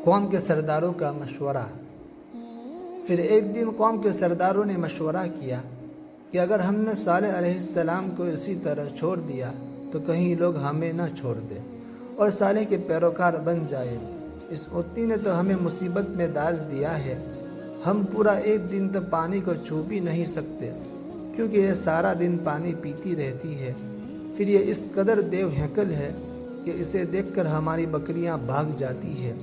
قوم کے سرداروں کا مشورہ۔ پھر ایک دن قوم کے سرداروں نے مشورہ کیا کہ اگر ہم نے صالح علیہ السلام کو اسی طرح چھوڑ دیا تو کہیں لوگ ہمیں نہ چھوڑ دیں اور صالح کے پیروکار بن جائیں۔ اس اونٹنی نے تو ہمیں مصیبت میں ڈال دیا ہے، ہم پورا ایک دن تو پانی کو چھو بھی نہیں سکتے کیونکہ یہ سارا دن پانی پیتی رہتی ہے۔ پھر یہ اس قدر دیو ہیکل ہے کہ اسے دیکھ کر ہماری بکریاں بھاگ جاتی ہیں،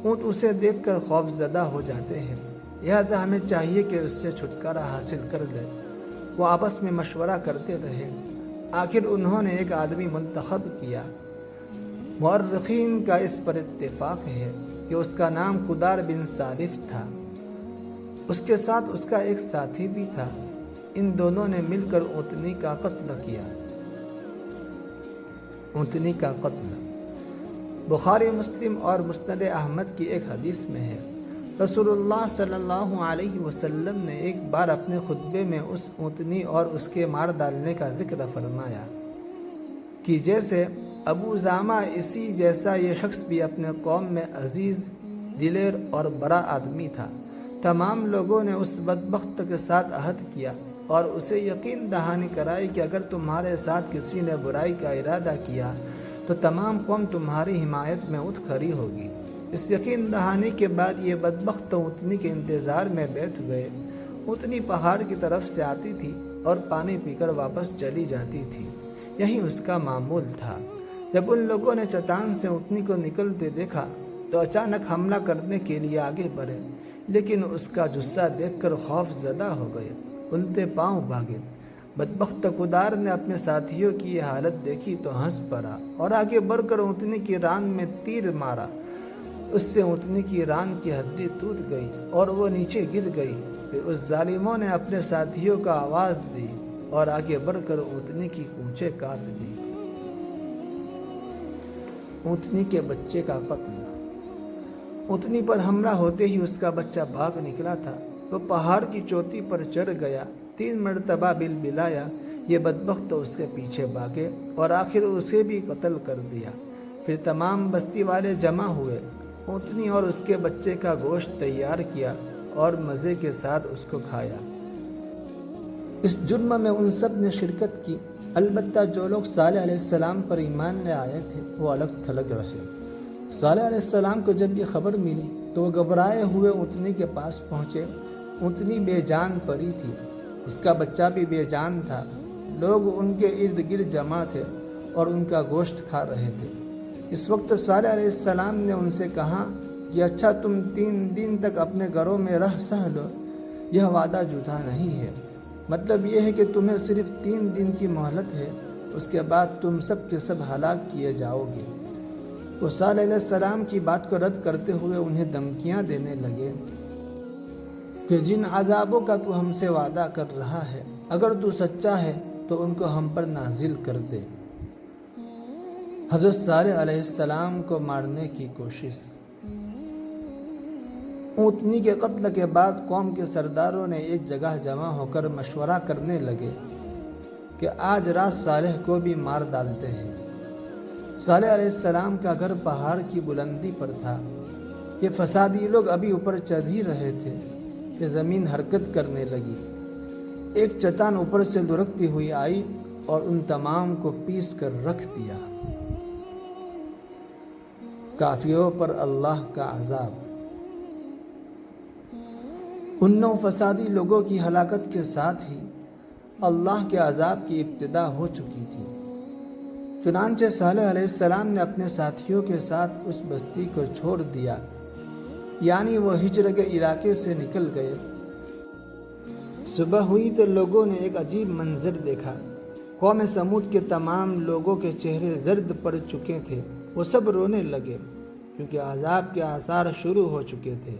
اونٹ اسے دیکھ کر خوف زدہ ہو جاتے ہیں، لہٰذا ہمیں چاہیے کہ اس سے چھٹکارا حاصل کر لیں۔ وہ آپس میں مشورہ کرتے رہے، آخر انہوں نے ایک آدمی منتخب کیا۔ مورخین کا اس پر اتفاق ہے کہ اس کا نام قدار بن سالف تھا، اس کے ساتھ اس کا ایک ساتھی بھی تھا۔ ان دونوں نے مل کر اونٹنی کا قتل کیا۔ اونٹنی کا قتل بخاری مسلم اور مسند احمد کی ایک حدیث میں ہے، رسول اللہ صلی اللہ علیہ وسلم نے ایک بار اپنے خطبے میں اس اونٹنی اور اس کے مار ڈالنے کا ذکر فرمایا کہ جیسے ابو زامہ اسی جیسا یہ شخص بھی اپنے قوم میں عزیز، دلیر اور بڑا آدمی تھا۔ تمام لوگوں نے اس بدبخت کے ساتھ عہد کیا اور اسے یقین دہانی کرائی کہ اگر تمہارے ساتھ کسی نے برائی کا ارادہ کیا تو تمام قوم تمہاری حمایت میں اٹھ کھڑی ہوگی۔ اس یقین دہانی کے بعد یہ بدبخت اونٹنی کے انتظار میں بیٹھ گئے۔ اونٹنی پہاڑ کی طرف سے آتی تھی اور پانی پی کر واپس چلی جاتی تھی، یہی اس کا معمول تھا۔ جب ان لوگوں نے چٹان سے اونٹنی کو نکلتے دیکھا تو اچانک حملہ کرنے کے لیے آگے بڑھے، لیکن اس کا جثہ دیکھ کر خوف زدہ ہو گئے، الٹے پاؤں بھاگے۔ بدبخت قدار نے اپنے ساتھیوں کی یہ حالت دیکھی تو ہنس پڑا اور آگے بڑھ کر اونٹنی کی ران میں تیر مارا۔ اس سے اونٹنی کی ران کی ہڈی ٹوٹ گئی اور وہ نیچے گر گئی۔ پھر اس ظالموں نے اپنے ساتھیوں کا آواز دی اور آگے بڑھ کر اونٹنی کی پونچھیں کاٹ دی۔ اونٹنی کے بچے کا قتل۔ اونٹنی پر حملہ ہوتے ہی اس کا بچہ بھاگ نکلا تھا۔ وہ پہاڑ کی چوٹی پر چڑھ گیا، 3 مرتبہ بلبلایا۔ یہ بدبخت اس کے پیچھے بھاگے اور آخر اسے بھی قتل کر دیا۔ پھر تمام بستی والے جمع ہوئے، اونٹنی اور اس کے بچے کا گوشت تیار کیا اور مزے کے ساتھ اس کو کھایا۔ اس جرم میں ان سب نے شرکت کی، البتہ جو لوگ صالح علیہ السلام پر ایمان لے آئے تھے وہ الگ تھلگ رہے۔ صالح علیہ السلام کو جب یہ خبر ملی تو وہ گھبرائے ہوئے اونٹنی کے پاس پہنچے۔ اونٹنی بے جان پڑی تھی، اس کا بچہ بھی بے جان تھا۔ لوگ ان کے ارد گرد جمع تھے اور ان کا گوشت کھا رہے تھے۔ اس وقت صالح علیہ السلام نے ان سے کہا کہ اچھا تم 3 دن تک اپنے گھروں میں رہ سہ لو، یہ وعدہ جھوٹا نہیں ہے، مطلب یہ ہے کہ تمہیں صرف 3 دن کی مہلت ہے، اس کے بعد تم سب کے سب ہلاک کیے جاؤ گے۔ وہ صالح علیہ السلام کی بات کو رد کرتے ہوئے انہیں دھمکیاں دینے لگے کہ جن عذابوں کا تو ہم سے وعدہ کر رہا ہے، اگر تو سچا ہے تو ان کو ہم پر نازل کر دے۔ حضرت صالح علیہ السلام کو مارنے کی کوشش۔ اونٹنی کے قتل کے بعد قوم کے سرداروں نے ایک جگہ جمع ہو کر مشورہ کرنے لگے کہ آج رات صالح کو بھی مار ڈالتے ہیں۔ صالح علیہ السلام کا گھر پہاڑ کی بلندی پر تھا۔ یہ فسادی لوگ ابھی اوپر چڑھ ہی رہے تھے کہ زمین حرکت کرنے لگی۔ ایک چٹان اوپر سے لڑکتی ہوئی آئی اور ان تمام کو پیس کر رکھ دیا۔ کافروں پر اللہ کا عذاب۔ ان 9 فسادی لوگوں کی ہلاکت کے ساتھ ہی اللہ کے عذاب کی ابتدا ہو چکی تھی۔ چنانچہ صالح علیہ السلام نے اپنے ساتھیوں کے ساتھ اس بستی کو چھوڑ دیا، یعنی وہ ہجر کے علاقے سے نکل گئے۔ صبح ہوئی تو لوگوں نے ایک عجیب منظر دیکھا۔ قوم سمود کے تمام لوگوں کے چہرے زرد پڑ چکے تھے، وہ سب رونے لگے کیونکہ عذاب کے آثار شروع ہو چکے تھے۔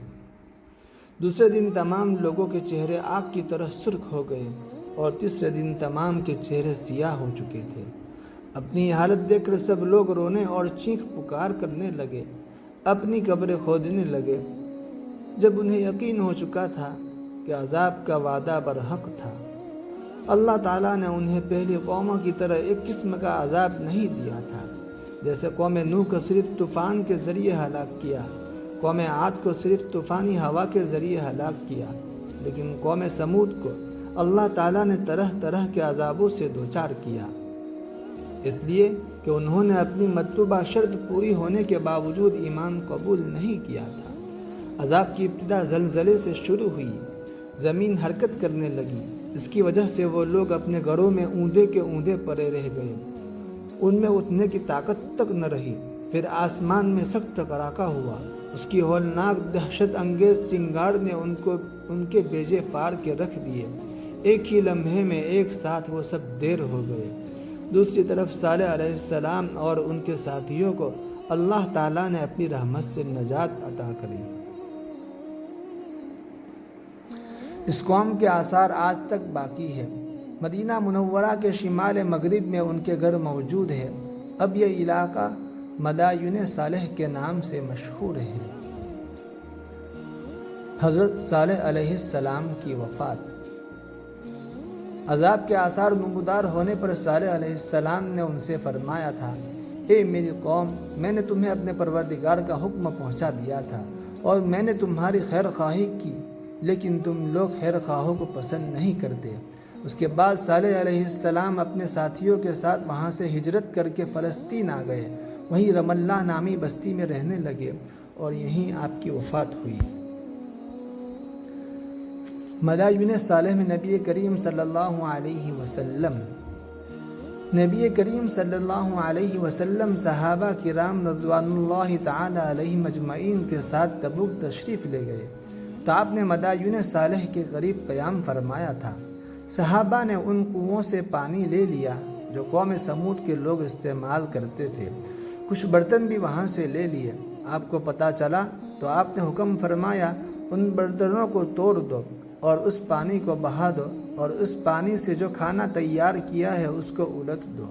دوسرے دن تمام لوگوں کے چہرے آگ کی طرح سرخ ہو گئے اور تیسرے دن تمام کے چہرے سیاہ ہو چکے تھے۔ اپنی حالت دیکھ کر سب لوگ رونے اور چیخ پکار کرنے لگے، اپنی قبریں کھودنے لگے۔ جب انہیں یقین ہو چکا تھا کہ عذاب کا وعدہ برحق تھا، اللہ تعالیٰ نے انہیں پہلی قوموں کی طرح ایک قسم کا عذاب نہیں دیا تھا۔ جیسے قوم نوح کو صرف طوفان کے ذریعے ہلاک کیا، قوم عاد کو صرف طوفانی ہوا کے ذریعے ہلاک کیا، لیکن قوم سمود کو اللہ تعالیٰ نے طرح طرح کے عذابوں سے دوچار کیا، اس لیے کہ انہوں نے اپنی مطلوبہ شرط پوری ہونے کے باوجود ایمان قبول نہیں کیا تھا۔ عذاب کی ابتدا زلزلے سے شروع ہوئی، زمین حرکت کرنے لگی، اس کی وجہ سے وہ لوگ اپنے گھروں میں اوندے کے اوندے پڑے رہ گئے، ان میں اٹھنے کی طاقت تک نہ رہی۔ پھر آسمان میں سخت کڑاکا ہوا، اس کی ہولناک دہشت انگیز چنگاڑ نے ان کے بیجے پھاڑ کے رکھ دیے، ایک ہی لمحے میں ایک ساتھ وہ سب دیر ہو گئے۔ دوسری طرف صالح علیہ السلام اور ان کے ساتھیوں کو اللہ تعالیٰ نے اپنی رحمت سے نجات عطا کری۔ اس قوم کے آثار آج تک باقی ہے۔ مدینہ منورہ کے شمال مغرب میں ان کے گھر موجود ہے۔ اب یہ علاقہ مدائن صالح کے نام سے مشہور ہے۔ حضرت صالح علیہ السلام کی وفات۔ عذاب کے آثار نمودار ہونے پر صالح علیہ السلام نے ان سے فرمایا تھا، اے میری قوم، میں نے تمہیں اپنے پروردگار کا حکم پہنچا دیا تھا اور میں نے تمہاری خیر خواہی کی، لیکن تم لوگ خیر خواہوں کو پسند نہیں کرتے۔ اس کے بعد صالح علیہ السلام اپنے ساتھیوں کے ساتھ وہاں سے ہجرت کر کے فلسطین آ گئے، وہیں رملہ نامی بستی میں رہنے لگے اور یہیں آپ کی وفات ہوئی۔ مدائن صالح میں نبی کریم صلی اللہ علیہ وسلم صحابہ کرام رضوان اللہ تعالی علیہم اجمعین کے ساتھ تبوک تشریف لے گئے تو آپ نے مدائن صالح کے قریب قیام فرمایا تھا۔ صحابہ نے ان کنوؤں سے پانی لے لیا جو قوم سمود کے لوگ استعمال کرتے تھے، کچھ برتن بھی وہاں سے لے لیے۔ آپ کو پتہ چلا تو آپ نے حکم فرمایا، ان برتنوں کو توڑ دو اور اس پانی کو بہا دو اور اس پانی سے جو کھانا تیار کیا ہے اس کو الٹ دو۔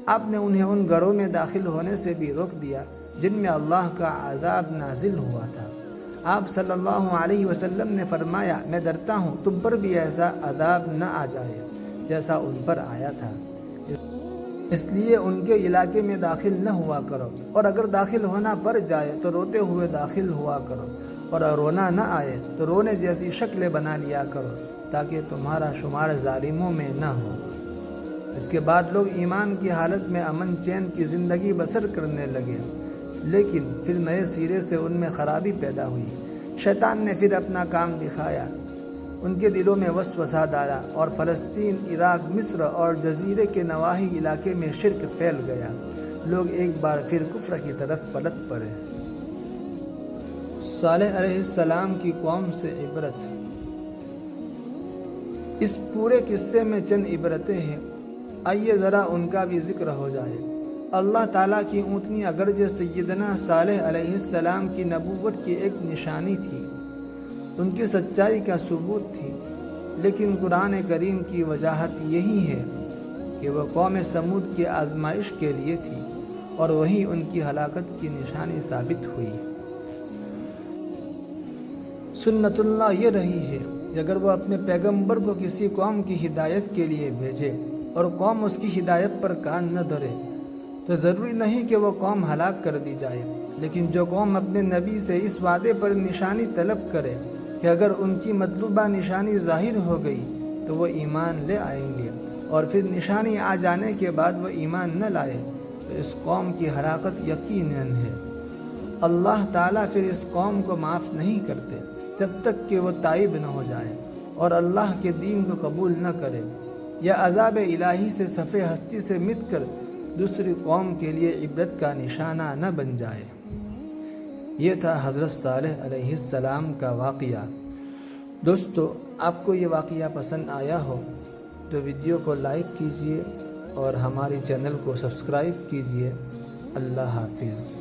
آپ نے انہیں ان گھروں میں داخل ہونے سے بھی روک دیا جن میں اللہ کا عذاب نازل ہوا تھا۔ آپ صلی اللہ علیہ وسلم نے فرمایا، میں ڈرتا ہوں تم پر بھی ایسا عذاب نہ آ جائے جیسا ان پر آیا تھا، اس لیے ان کے علاقے میں داخل نہ ہوا کرو، اور اگر داخل ہونا پڑ جائے تو روتے ہوئے داخل ہوا کرو، اور رونا نہ آئے تو رونے جیسی شکلیں بنا لیا کرو تاکہ تمہارا شمار ظالموں میں نہ ہو۔ اس کے بعد لوگ ایمان کی حالت میں امن چین کی زندگی بسر کرنے لگے، لیکن پھر نئے سرے سے ان میں خرابی پیدا ہوئی۔ شیطان نے پھر اپنا کام دکھایا، ان کے دلوں میں وسوسہ ڈالا اور فلسطین، عراق، مصر اور جزیرے کے نواحی علاقے میں شرک پھیل گیا۔ لوگ ایک بار پھر کفر کی طرف پلٹ پڑے۔ صالح علیہ السلام کی قوم سے عبرت۔ اس پورے قصے میں چند عبرتیں ہیں، آئیے ذرا ان کا بھی ذکر ہو جائے۔ اللہ تعالیٰ کی اونٹنی اگرچہ سیدنا صالح علیہ السلام کی نبوت کی ایک نشانی تھی، ان کی سچائی کا ثبوت تھی، لیکن قرآن کریم کی وجاہت یہی ہے کہ وہ قوم سمود کی آزمائش کے لیے تھی اور وہی ان کی ہلاکت کی نشانی ثابت ہوئی۔ سنت اللہ یہ رہی ہے کہ اگر وہ اپنے پیغمبر کو کسی قوم کی ہدایت کے لیے بھیجے اور قوم اس کی ہدایت پر کان نہ دھرے تو ضروری نہیں کہ وہ قوم ہلاک کر دی جائے، لیکن جو قوم اپنے نبی سے اس وعدے پر نشانی طلب کرے کہ اگر ان کی مطلوبہ نشانی ظاہر ہو گئی تو وہ ایمان لے آئیں گے، اور پھر نشانی آ جانے کے بعد وہ ایمان نہ لائے تو اس قوم کی ہلاکت یقیناً ہے۔ اللہ تعالیٰ پھر اس قوم کو معاف نہیں کرتے جب تک کہ وہ تائب نہ ہو جائے اور اللہ کے دین کو قبول نہ کرے، یا عذاب الہی سے صفِ ہستی سے مٹ کر دوسری قوم کے لیے عبرت کا نشانہ نہ بن جائے۔ یہ تھا حضرت صالح علیہ السلام کا واقعہ۔ دوستو، آپ کو یہ واقعہ پسند آیا ہو تو ویڈیو کو لائک کیجیے اور ہماری چینل کو سبسکرائب کیجیے۔ اللہ حافظ۔